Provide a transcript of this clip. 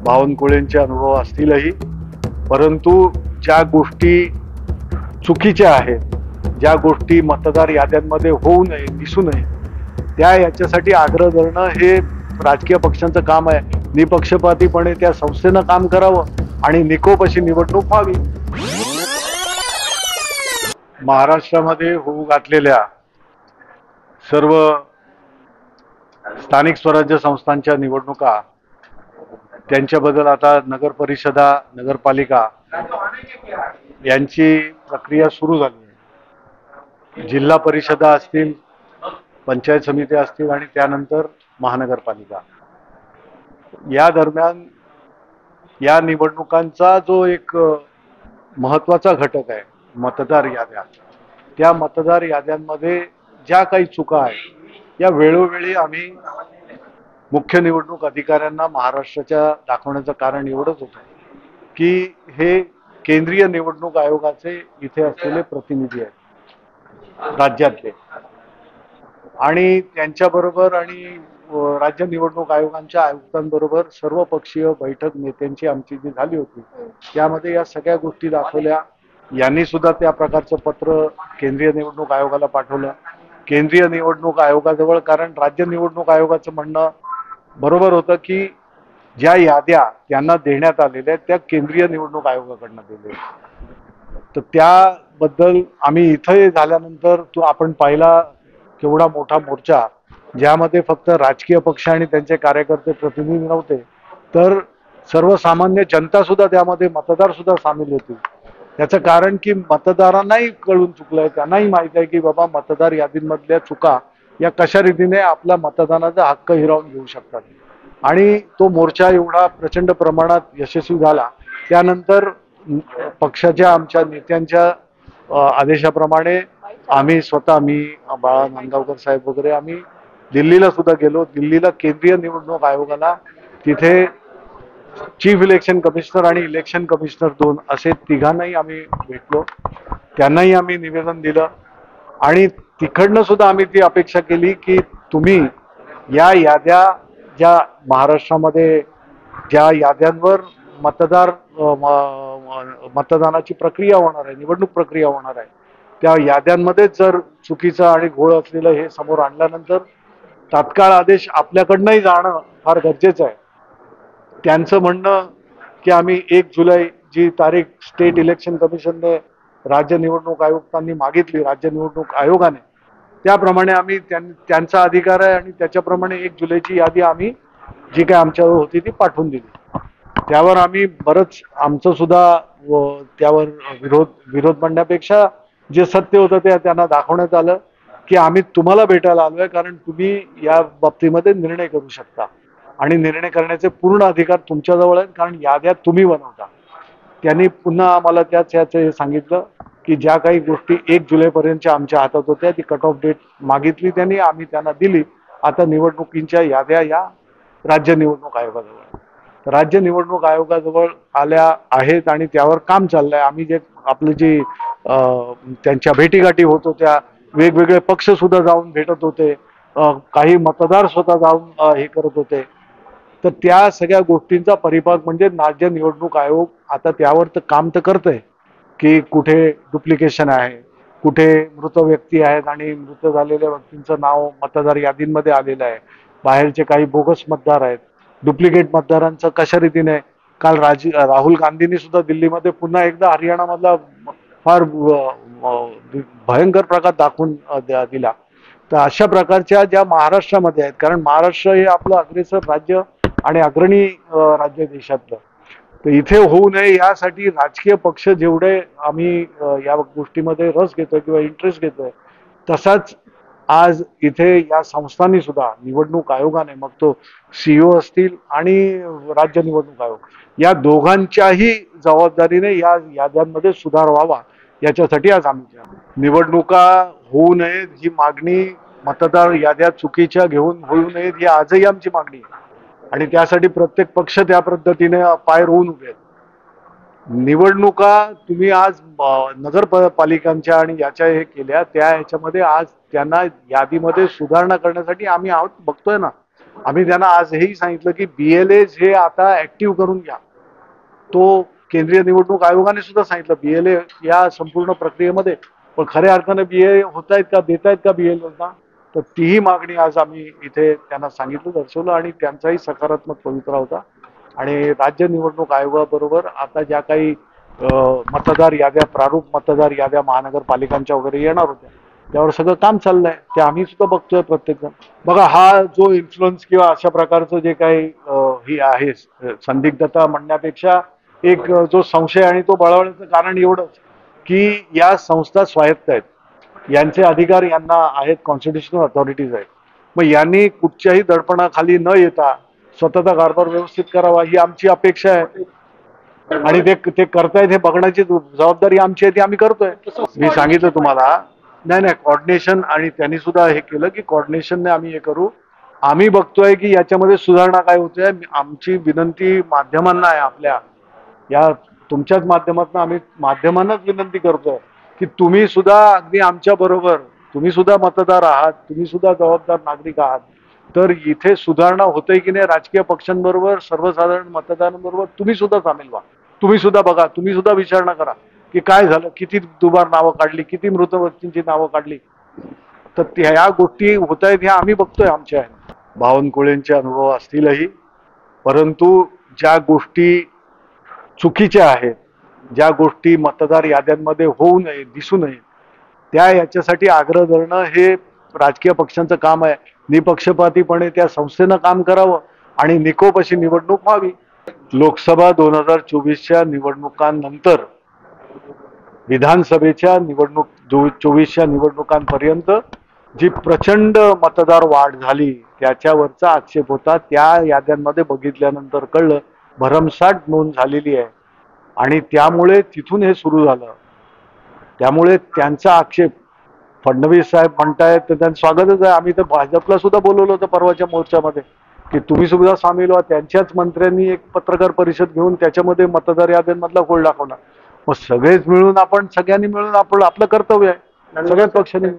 बावनकुळेंचे अनुभव असतीलही, परंतु ज्या गोष्टी चुकीच्या आहेत, ज्या गोष्टी मतदार याद्यांमध्ये होऊ नये, दिसू नये, त्या याच्यासाठी आग्रह धरणं हे राजकीय पक्षांचं काम आहे. निपक्षपातीपणे त्या संस्थेनं काम करावं आणि निकोप अशी निवडणूक व्हावी. महाराष्ट्रामध्ये होऊ घातलेल्या सर्व स्थानिक स्वराज्य संस्थांच्या निवडणुका, त्यांच्याबद्दल आता नगर परिषदा, नगरपालिका यांची प्रक्रिया सुरू झाली आहे. जिल्हा परिषदा असतील, पंचायत समित्या असतील आणि त्यानंतर महानगरपालिका. या दरम्यान या निवडणुकांचा जो एक महत्त्वाचा घटक आहे, मतदार याद्या, त्या मतदार याद्यांमध्ये ज्या काही चुका आहेत या वेळोवेळी आम्ही मुख्य निवडणूक अधिकाऱ्यांना महाराष्ट्राच्या दाखवण्याचं कारण एवढंच होतं की हे केंद्रीय निवडणूक आयोगाचे इथे असलेले प्रतिनिधी आहेत राज्यातले, आणि त्यांच्याबरोबर आणि राज्य निवडणूक आयोगांच्या आयुक्तांबरोबर सर्वपक्षीय बैठक नेत्यांची आमची जी झाली होती, त्यामध्ये या सगळ्या गोष्टी दाखवल्या. यांनी सुद्धा त्या प्रकारचं पत्र केंद्रीय निवडणूक आयोगाला पाठवलं. केंद्रीय निवडणूक आयोगाजवळ, कारण राज्य निवडणूक आयोगाचं म्हणणं बरोबर होतं की ज्या याद्या त्यांना देण्यात आलेल्या त्या केंद्रीय निवडणूक आयोगाकडनं दिलेल्या, तर त्याबद्दल आम्ही इथं झाल्यानंतर आपण पाहिला केवढा मोठा मोर्चा, ज्यामध्ये फक्त राजकीय पक्ष आणि त्यांचे कार्यकर्ते प्रतिनिधी नव्हते, तर सर्वसामान्य जनता सुद्धा त्यामध्ये, मतदार सुद्धा सामील होती. याचं कारण की मतदारांनाही कळून चुकलंय, त्यांनाही माहिती आहे की बाबा मतदार यादींमधल्या चुका या कशा रीतीने आपला मतदानाचा हक्क हिरावून घेऊ शकतात. आणि तो मोर्चा एवढा प्रचंड प्रमाणात यशस्वी झाला. त्यानंतर पक्षाच्या आमच्या नेत्यांच्या आदेशाप्रमाणे आम्ही स्वतः, मी, बाळा नांदगावकर साहेब वगैरे, आम्ही दिल्लीला सुद्धा गेलो. दिल्लीला केंद्रीय निवडणूक आयोगाला, तिथे चीफ इलेक्शन कमिशनर आणि इलेक्शन कमिशनर दोन असे तिघांनाही आम्ही भेटलो. त्यांनाही आम्ही निवेदन दिलं आणि तिकडनं सुद्धा आम्ही ती अपेक्षा केली की तुम्ही या याद्या, ज्या महाराष्ट्रामध्ये ज्या याद्यांवर मतदानाची प्रक्रिया होणार आहे, निवडणूक प्रक्रिया होणार आहे, त्या याद्यांमध्ये जर चुकीचं आणि घोळ असलेलं हे समोर आणल्यानंतर तात्काळ आदेश आपल्याकडनंही जाणं फार गरजेचं आहे. त्यांचं म्हणणं की आम्ही 1 जुलै जी तारीख स्टेट इलेक्शन कमिशनने राज्य निवडणूक आयुक्तांनी मागितली, राज्य निवडणूक आयोगाने, त्याप्रमाणे आम्ही त्यांचा अधिकार आहे आणि त्याच्याप्रमाणे 1 जुलैची यादी आम्ही जी काय आमच्यावर होती ती पाठवून दिली. त्यावर आम्ही बरंच, आमचं सुद्धा त्यावर विरोध म्हणण्यापेक्षा जे सत्य होतं ते त्यांना दाखवण्यात आलं की आम्ही तुम्हाला भेटायला आलोय, कारण तुम्ही या बाबतीमध्ये निर्णय करू शकता आणि निर्णय करण्याचे पूर्ण अधिकार तुमच्याजवळ आहेत, कारण याद्या तुम्ही बनवता. त्यांनी पुन्हा आम्हाला त्याच हे सांगितलं की ज्या काही गोष्टी 1 जुलैपर्यंतच्या आमच्या हातात होत्या, ती कट ऑफ डेट मागितली त्यांनी, आम्ही त्यांना दिली. आता निवडणुकींच्या याद्या या राज्य निवडणूक आयोगाजवळ, राज्य निवडणूक आयोगाजवळ आल्या आहेत आणि त्यावर काम चाललंय. आम्ही जे आपले जी त्यांच्या भेटीगाठी होत होत्या, वेगवेगळे पक्ष सुद्धा जाऊन भेटत होते, काही मतदार स्वतः जाऊन हे करत होते, तर त्या सगळ्या गोष्टींचा परिपाक म्हणजे राज्य निवडणूक आयोग आता त्यावर तर काम तर करतंय की कुठे डुप्लिकेशन आहे, कुठे मृत व्यक्ती आहेत आणि मृत झालेल्या व्यक्तींचं नाव मतदार यादींमध्ये आलेलं आहे, बाहेरचे काही बोगस मतदार आहेत, डुप्लिकेट मतदारांचं कशा रीतीने. काल राहुल गांधींनी सुद्धा दिल्लीमध्ये पुन्हा एकदा हरियाणामधला फार भयंकर प्रकार दाखवून दिला. तर अशा प्रकारच्या ज्या महाराष्ट्रामध्ये आहेत, कारण महाराष्ट्र हे आपलं अग्रेसर राज्य आणि अग्रणी राज्य देशातलं, तर इथे होऊ नये यासाठी राजकीय पक्ष जेवढे आम्ही या गोष्टीमध्ये रस घेतोय किंवा इंटरेस्ट घेतोय, तसाच आज इथे या संस्थांनी सुद्धा, निवडणूक आयोगाने, मग तो CEO असतील आणि राज्य निवडणूक आयोग, या दोघांच्याही जबाबदारीने या याद्यांमध्ये सुधार व्हावा, याच्यासाठी आज आम्ही निवडणुका होऊ नयेत ही मागणी, मतदार याद्या चुकीच्या घेऊन होऊ नयेत ही आजही आमची मागणी आहे आणि त्यासाठी प्रत्येक पक्ष त्या पद्धतीने पाय रोवून उभे आहेत. निवडणुका तुम्ही आज नगरपालिकांच्या आणि याच्या हे केल्या, त्या ह्याच्यामध्ये आज त्यांना यादीमध्ये सुधारणा करण्यासाठी आम्ही आहोत, बघतोय ना. आम्ही त्यांना आजही सांगितलं की BLA हे आता ऍक्टिव्ह करून घ्या. तो केंद्रीय निवडणूक आयोगाने सुद्धा सांगितलं BLA या संपूर्ण प्रक्रियेमध्ये, पण खऱ्या अर्थाने BLA होत आहेत का, देत आहेत का BLA ना, तर तीही मागणी आज आम्ही इथे त्यांना सांगितलं, दर्शवलं आणि त्यांचाही सकारात्मक पवित्रा होता. आणि राज्य निवडणूक आयोगाबरोबर आता ज्या काही मतदार याद्या, प्रारूप मतदार याद्या महानगरपालिकांच्या वगैरे येणार होत्या, त्यावर सगळं काम चाललंय, ते आम्ही सुद्धा बघतोय प्रत्येक जण. बघा, हा जो इन्फ्लुअन्स किंवा अशा प्रकारचं जे काही ही आहे संदिग्धता म्हणण्यापेक्षा एक जो संशय आणि तो बळावण्याचं कारण एवढंच की या संस्था स्वायत्त आहेत, यांचे अधिकार यांना आहेत, कॉन्स्टिट्युशनल अथॉरिटीज आहेत. मग यांनी कुठच्याही दडपणाखाली न येता स्वतःचा कारभार व्यवस्थित करावा ही आमची अपेक्षा आहे. आणि ते करतायत हे बघण्याची जबाबदारी आमची आहे, ती आम्ही करतोय. मी सांगितलं तुम्हाला, नाही कोऑर्डिनेशन, आणि त्यांनी सुद्धा हे केलं की कोऑर्डिनेशनने आम्ही हे करू. आम्ही बघतोय की याच्यामध्ये सुधारणा काय होते. आमची विनंती माध्यमांना आहे, आपल्या या तुमच्याच माध्यमातून आम्ही माध्यमांनाच विनंती करतोय की तुम्ही सुद्धा अगदी आमच्या बरोबर, तुम्ही सुद्धा मतदार आहात, तुम्ही सुद्धा जबाबदार नागरिक आहात. तर इथे सुधारणा होते की नाही, राजकीय पक्षांबरोबर, सर्वसाधारण मतदारांबरोबर तुम्ही सुद्धा सामील व्हा. तुम्ही सुद्धा बघा, तुम्ही सुद्धा विचारणा करा की काय झालं, किती दुबार नावं काढली, किती मृत व्यक्तींची नावं काढली. तर ह्या गोष्टी होत आहेत, ह्या आम्ही बघतोय आमच्या. बावनकुळेंचे अनुभव असतीलही, परंतु ज्या गोष्टी चुकीच्या आहेत, ज्या गोष्टी मतदार याद्यांमध्ये होऊ नये, दिसू नये, त्या याच्यासाठी आग्रह धरणं हे राजकीय पक्षांचं काम आहे. निपक्षपातीपणे त्या संस्थेनं काम करावं आणि निकोप अशी निवडणूक व्हावी. लोकसभा 2024च्या निवडणुकांनंतर विधानसभेच्या निवडणूक 24च्या निवडणुकांपर्यंत जी प्रचंड मतदार वाढ झाली त्याच्यावरचा आक्षेप होता. त्या याद्यांमध्ये बघितल्यानंतर कळलं भरमसाठ नोंद झालेली आहे आणि त्यामुळे तिथून हे सुरू झालं. त्यामुळे त्यांचा आक्षेप, फडणवीस साहेब म्हणतायत तर त्यांचं स्वागतच आहे. आम्ही तर भाजपला सुद्धा बोलवलं होतं परवाच्या मोर्चामध्ये की तुम्ही सुद्धा सामील व्हा. त्यांच्याच मंत्र्यांनी एक पत्रकार परिषद घेऊन त्याच्यामध्ये मतदार याद्यांमधला घोळ दाखवला. मग सगळेच मिळून, आपण सगळ्यांनी मिळून आपलं कर्तव्य आहे, सगळ्याच पक्षांनी.